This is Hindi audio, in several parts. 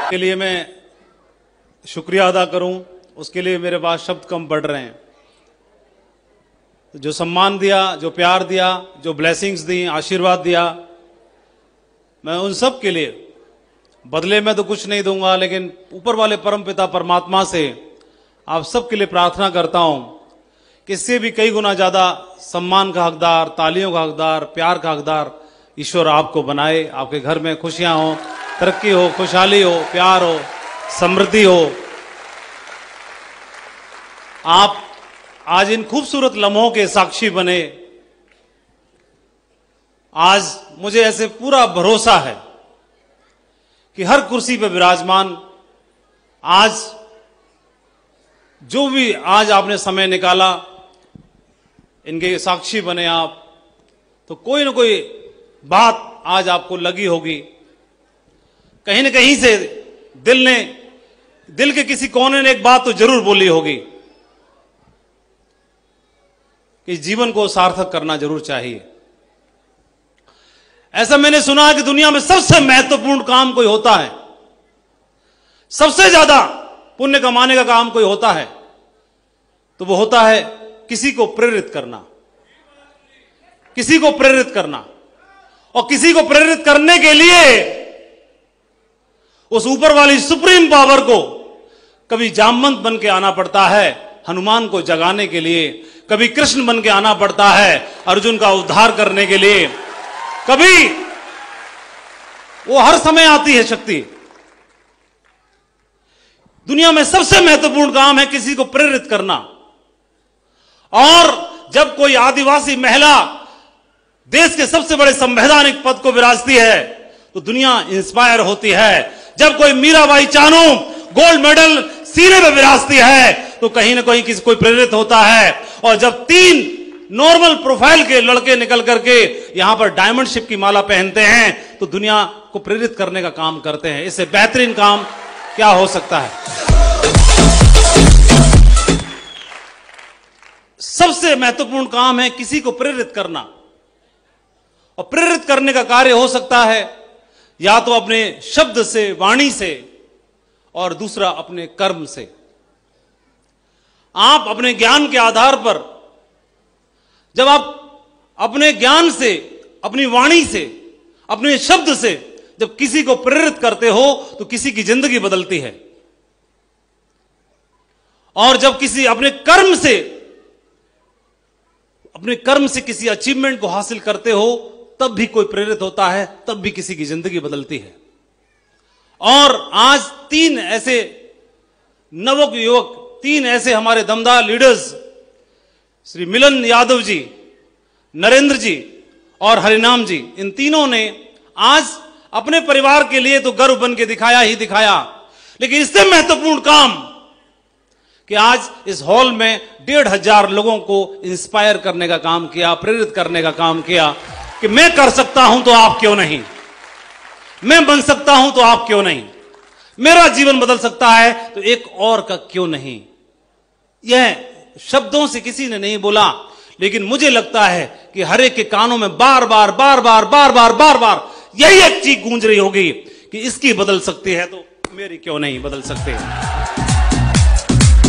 के लिए मैं शुक्रिया अदा करूं, उसके लिए मेरे पास शब्द कम पड़ रहे हैं। जो सम्मान दिया, जो प्यार दिया, जो ब्लेसिंग्स दी, आशीर्वाद दिया, मैं उन सब के लिए बदले में तो कुछ नहीं दूंगा, लेकिन ऊपर वाले परमपिता परमात्मा से आप सब के लिए प्रार्थना करता हूं कि इससे भी कई गुना ज्यादा सम्मान का हकदार, तालियों का हकदार, प्यार का हकदार ईश्वर आपको बनाए। आपके घर में खुशियां हो, तरक्की हो, खुशहाली हो, प्यार हो, समृद्धि हो। आप आज इन खूबसूरत लम्हों के साक्षी बने। आज मुझे ऐसे पूरा भरोसा है कि हर कुर्सी पर विराजमान, आज जो भी आज आपने समय निकाला, इनके साक्षी बने आप, तो कोई ना कोई बात आज आपको लगी होगी। कहीं न कहीं से दिल के किसी कोने ने एक बात तो जरूर बोली होगी कि जीवन को सार्थक करना जरूर चाहिए। ऐसा मैंने सुना है कि दुनिया में सबसे महत्वपूर्ण काम कोई होता है, सबसे ज्यादा पुण्य कमाने का काम कोई होता है, तो वो होता है किसी को प्रेरित करना। किसी को प्रेरित करना, और किसी को प्रेरित करने के लिए उस ऊपर वाली सुप्रीम पावर को कभी जामवंत बन के आना पड़ता है, हनुमान को जगाने के लिए, कभी कृष्ण बन के आना पड़ता है अर्जुन का उद्धार करने के लिए, कभी वो हर समय आती है शक्ति। दुनिया में सबसे महत्वपूर्ण काम है किसी को प्रेरित करना। और जब कोई आदिवासी महिला देश के सबसे बड़े संवैधानिक पद को विराजती है तो दुनिया इंस्पायर होती है। जब कोई मीराबाई चानू गोल्ड मेडल सीने में विराजती है तो कहीं ना कहीं किसी कोई प्रेरित होता है। और जब 3 नॉर्मल प्रोफाइल के लड़के निकल करके यहां पर डायमंड शिप की माला पहनते हैं तो दुनिया को प्रेरित करने का काम करते हैं। इससे बेहतरीन काम क्या हो सकता है। सबसे महत्वपूर्ण काम है किसी को प्रेरित करना, और प्रेरित करने का कार्य हो सकता है या तो अपने शब्द से, वाणी से, और दूसरा अपने कर्म से। आप अपने ज्ञान के आधार पर, जब आप अपने ज्ञान से, अपनी वाणी से, अपने शब्द से जब किसी को प्रेरित करते हो तो किसी की जिंदगी बदलती है। और जब किसी अपने कर्म से किसी अचीवमेंट को हासिल करते हो तब भी कोई प्रेरित होता है, तब भी किसी की जिंदगी बदलती है। और आज 3 ऐसे नवयुवक युवक, 3 ऐसे हमारे दमदार लीडर्स, श्री मिलन यादव जी, नरेंद्र जी और हरिनाम जी, इन तीनों ने आज अपने परिवार के लिए तो गर्व बन के दिखाया ही दिखाया, लेकिन इससे महत्वपूर्ण काम कि आज इस हॉल में 1,500 लोगों को इंस्पायर करने का काम किया, प्रेरित करने का काम किया कि मैं कर सकता हूं तो आप क्यों नहीं, मैं बन सकता हूं तो आप क्यों नहीं, मेरा जीवन बदल सकता है तो एक और का क्यों नहीं। यह शब्दों से किसी ने नहीं बोला, लेकिन मुझे लगता है कि हर एक के कानों में बार बार यही एक चीज गूंज रही होगी कि इसकी बदल सकती है तो मेरी क्यों नहीं बदल सकते।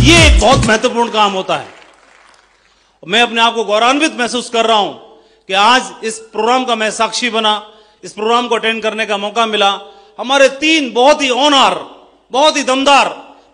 ये एक बहुत महत्वपूर्ण काम होता है। मैं अपने आप को गौरवान्वित महसूस कर रहा हूं कि आज इस प्रोग्राम का मैं साक्षी बना, इस प्रोग्राम को अटेंड करने का मौका मिला। हमारे 3 बहुत ही ऑनर, बहुत ही दमदार,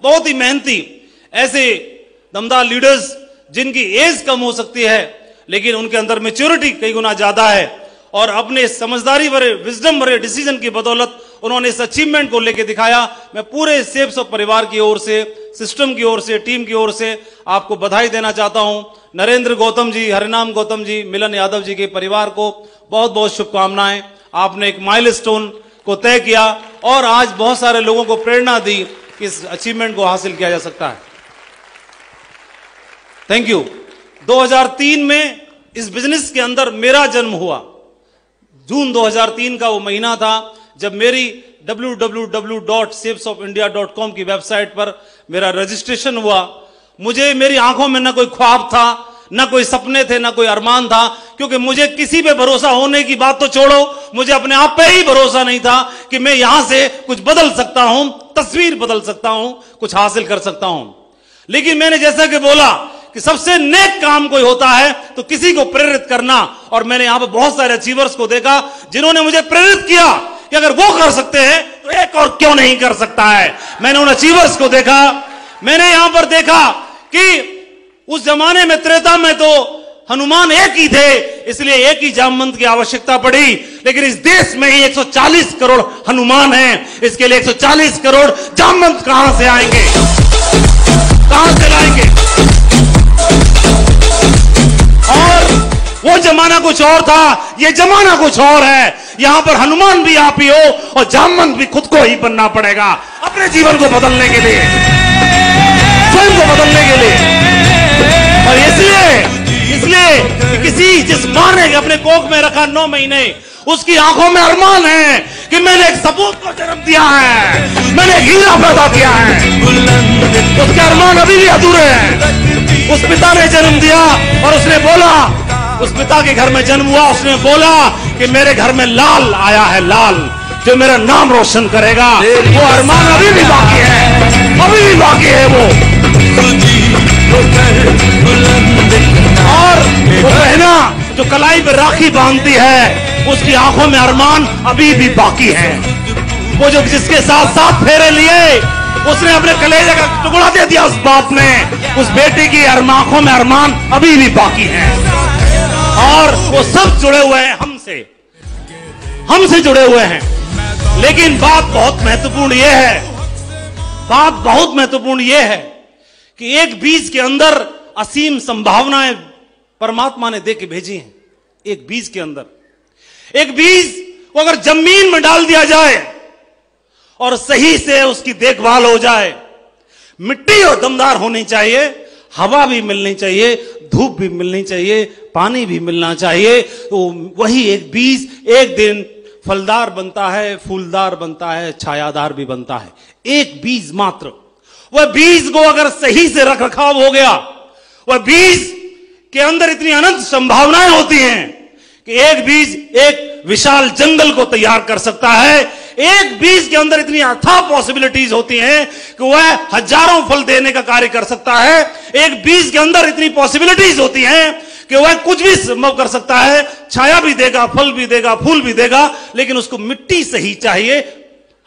बहुत ही मेहनती ऐसे दमदार लीडर्स जिनकी एज कम हो सकती है लेकिन उनके अंदर मैच्योरिटी कई गुना ज्यादा है, और अपने समझदारी भरे, विजडम भरे डिसीजन की बदौलत उन्होंने इस अचीवमेंट को लेकर दिखाया। मैं पूरे सेव्स ऑफ परिवार की ओर से, सिस्टम की ओर से, टीम की ओर से आपको बधाई देना चाहता हूं। नरेंद्र गौतम जी, हरिनाम गौतम जी, मिलन यादव जी के परिवार को बहुत बहुत शुभकामनाएं। आपने एक माइलस्टोन को तय किया और आज बहुत सारे लोगों को प्रेरणा दी कि इस अचीवमेंट को हासिल किया जा सकता है। Thank you. 2003 में इस बिजनेस के अंदर मेरा जन्म हुआ। जून 2003 का वो महीना था जब मेरी www.savesofIndia.com की वेबसाइट पर मेरा रजिस्ट्रेशन हुआ। मुझे, मेरी आंखों में न कोई ख्वाब था, ना कोई सपने थे, ना कोई अरमान था, क्योंकि मुझे किसी पे भरोसा होने की बात तो छोड़ो, मुझे अपने आप पे ही भरोसा नहीं था कि मैं यहां से कुछ बदल सकता हूं, तस्वीर बदल सकता हूं, कुछ हासिल कर सकता हूं। लेकिन मैंने जैसा कि बोला कि सबसे नेक काम कोई होता है तो किसी को प्रेरित करना, और मैंने यहां पर बहुत सारे अचीवर्स को देखा जिन्होंने मुझे प्रेरित किया कि अगर वो कर सकते हैं तो एक और क्यों नहीं कर सकता है। मैंने उन अचीवर्स को देखा, मैंने यहां पर देखा कि उस जमाने में त्रेता में तो हनुमान एक ही थे, इसलिए एक ही जामवंत की आवश्यकता पड़ी, लेकिन इस देश में ही 140 करोड़ हनुमान हैं, इसके लिए 140 करोड़ जामवंत कहां से आएंगे, कहां से लाएंगे। और वो जमाना कुछ और था, ये जमाना कुछ और है। यहां पर हनुमान भी आप ही हो और जामवंत भी खुद को ही बनना पड़ेगा, अपने जीवन को बदलने के लिए, स्वयं को बदलने के लिए। और इसलिए किसी जिस मां ने अपने कोख में रखा 9 महीने, उसकी आंखों में अरमान है कि मैंने एक सपूत को जन्म दिया है, मैंने एक हीरा पैदा किया है। उसके अरमान अभी भी अधूरे हैं। उस पिता ने जन्म दिया और उसने बोला, उस पिता के घर में जन्म हुआ, उसने बोला कि मेरे घर में लाल आया है, लाल जो मेरा नाम रोशन करेगा। वो अरमान अभी भी बाकी है, अभी भी बाकी है वो। और वो बहना जो कलाई पे राखी बांधती है, उसकी आंखों में अरमान अभी भी बाकी है। वो जो जिसके साथ 7 फेरे लिए, उसने अपने कलेजे का टुकड़ा दे दिया उस बाप ने, उस बेटी की आंखों में अरमान अभी भी बाकी है। और वो सब जुड़े हुए हैं हमसे जुड़े हुए हैं। लेकिन बात बहुत महत्वपूर्ण यह है, बात बहुत महत्वपूर्ण यह है कि एक बीज के अंदर असीम संभावनाएं परमात्मा ने दे के भेजी हैं। एक बीज के अंदर, एक बीज को अगर जमीन में डाल दिया जाए और सही से उसकी देखभाल हो जाए, मिट्टी और दमदार होनी चाहिए, हवा भी मिलनी चाहिए, धूप भी मिलनी चाहिए, पानी भी मिलना चाहिए, तो वही एक बीज एक दिन फलदार बनता है, फूलदार बनता है, छायादार भी बनता है। एक बीज मात्र। वह बीज को अगर सही से रख रखाव हो गया, वह बीज के अंदर इतनी अनंत संभावनाएं होती हैं कि एक बीज एक विशाल जंगल को तैयार कर सकता है। एक बीज के अंदर इतनी अथाह पॉसिबिलिटीज होती हैं कि वह हजारों फल देने का कार्य कर सकता है। एक बीज के अंदर इतनी पॉसिबिलिटीज होती हैं कि वह कुछ भी संभव कर सकता है, छाया भी देगा, फल भी देगा, फूल भी देगा, लेकिन उसको मिट्टी सही चाहिए,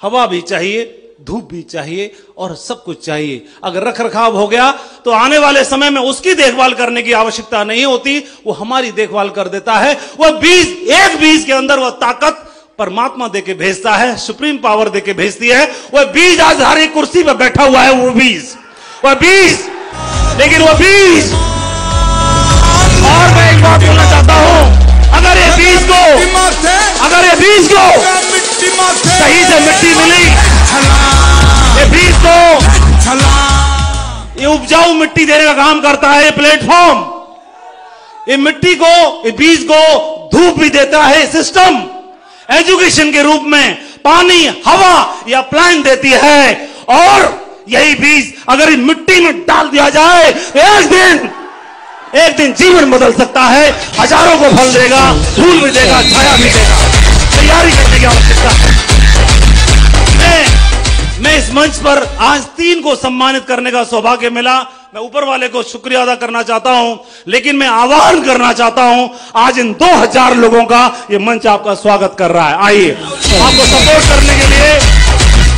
हवा भी चाहिए, धूप भी चाहिए और सब कुछ चाहिए। अगर रख रखाव हो गया तो आने वाले समय में उसकी देखभाल करने की आवश्यकता नहीं होती, वो हमारी देखभाल कर देता है। वह बीज, एक बीज के अंदर वह ताकत परमात्मा देके भेजता है, सुप्रीम पावर देके भेजती है। वह बीज आज हरी कुर्सी पर बैठा हुआ है, वो बीज, लेकिन वह बीज। और मैं एक बात बोलना चाहता हूं, अगर ये बीज को सही से मिट्टी मिली, ये बीज को ये उपजाऊ मिट्टी देने का काम करता है, ये प्लेटफॉर्म, ये मिट्टी को, ये बीज को धूप भी देता है, सिस्टम एजुकेशन के रूप में पानी, हवा या प्लांट देती है। और यही बीज अगर मिट्टी में डाल दिया जाए, एक दिन जीवन बदल सकता है, हजारों को फल देगा, फूल भी देगा, छाया भी देगा। तैयारी करने की आवश्यकता है। मैं इस मंच पर आज 3 को सम्मानित करने का सौभाग्य मिला। मैं ऊपर वाले को शुक्रिया अदा करना चाहता हूं, लेकिन मैं आह्वान करना चाहता हूं, आज इन 2000 लोगों का ये मंच आपका स्वागत कर रहा है। आइए, आपको सपोर्ट करने के लिए,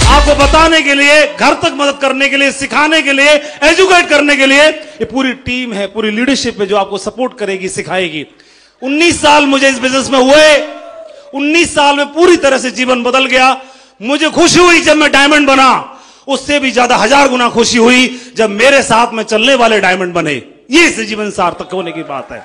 आपको बताने के लिए, घर तक मदद करने के लिए, सिखाने के लिए, एजुकेट करने के लिए ये पूरी टीम है, पूरी लीडरशिप है जो आपको सपोर्ट करेगी, सिखाएगी। 19 साल मुझे इस बिजनेस में हुए, 19 साल में पूरी तरह से जीवन बदल गया। मुझे खुशी हुई जब मैं डायमंड बना, उससे भी ज्यादा 1000 गुना खुशी हुई जब मेरे साथ में चलने वाले डायमंड बने। ये इस जीवन सार्थक होने की बात है।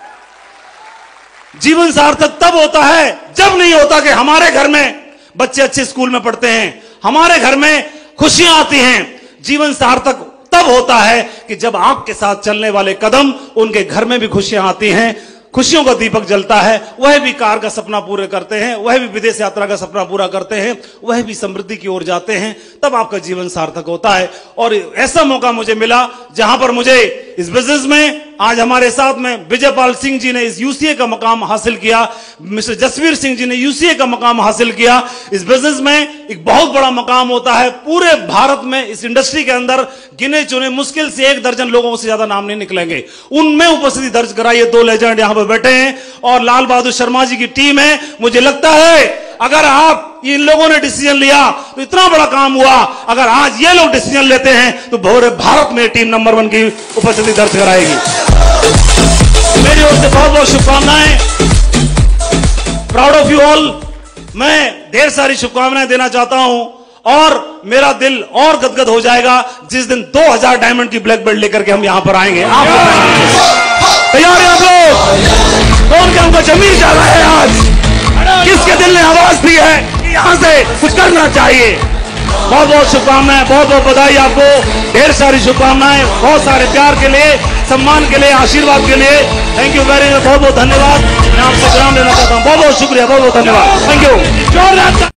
जीवन सार्थक तब होता है जब नहीं होता कि हमारे घर में बच्चे अच्छे स्कूल में पढ़ते हैं, हमारे घर में खुशियां आती हैं। जीवन सार्थक तब होता है कि जब आपके साथ चलने वाले कदम, उनके घर में भी खुशियां आती हैं, खुशियों का दीपक जलता है, वह भी कार का सपना पूरे करते हैं, वह भी विदेश यात्रा का सपना पूरा करते हैं, वह भी समृद्धि की ओर जाते हैं, तब आपका जीवन सार्थक होता है। और ऐसा मौका मुझे मिला जहां पर मुझे इस बिजनेस में आज हमारे साथ में विजयपाल सिंह जी ने इस यूसीए का मकाम हासिल किया, मिस्टर जसवीर सिंह जी ने यूसीए का मकाम हासिल किया। इस बिजनेस में एक बहुत बड़ा मकाम होता है। पूरे भारत में इस इंडस्ट्री के अंदर गिने चुने मुश्किल से 1 दर्जन लोगों से ज्यादा नाम नहीं निकलेंगे। उनमें उपस्थिति दर्ज कराइए। 2 लेजेंड यहां पर बैठे हैं और लाल बहादुर शर्मा जी की टीम है। मुझे लगता है अगर आप इन लोगों ने डिसीजन लिया तो इतना बड़ा काम हुआ। अगर आज ये लोग डिसीजन लेते हैं तो पूरे भारत में टीम नंबर 1 की उपस्थिति दर्ज कराएगी। मेरी ओर से बहुत बहुत शुभकामनाएं। Proud of you all. मैं ढेर सारी शुभकामनाएं देना चाहता हूं और मेरा दिल और गदगद हो जाएगा जिस दिन 2000 डायमंड की ब्लैक बेल्ट लेकर के हम यहां पर आएंगे। आप तैयार हैं आप लोग? कौन क्या उनका जमीर जा रहा है आज? किसके दिल ने आवाज दी है कि यहां से कुछ करना चाहिए? बहुत बहुत शुभकामनाएं, बहुत बहुत बधाई आपको। ढेर सारी शुभकामनाएं, बहुत सारे प्यार के लिए, सम्मान के लिए, आशीर्वाद के लिए। Thank you very much. बहुत बहुत धन्यवाद। मैं आपसे विराम लेना चाहता हूं। बहुत बहुत शुक्रिया, बहुत बहुत धन्यवाद। Thank you.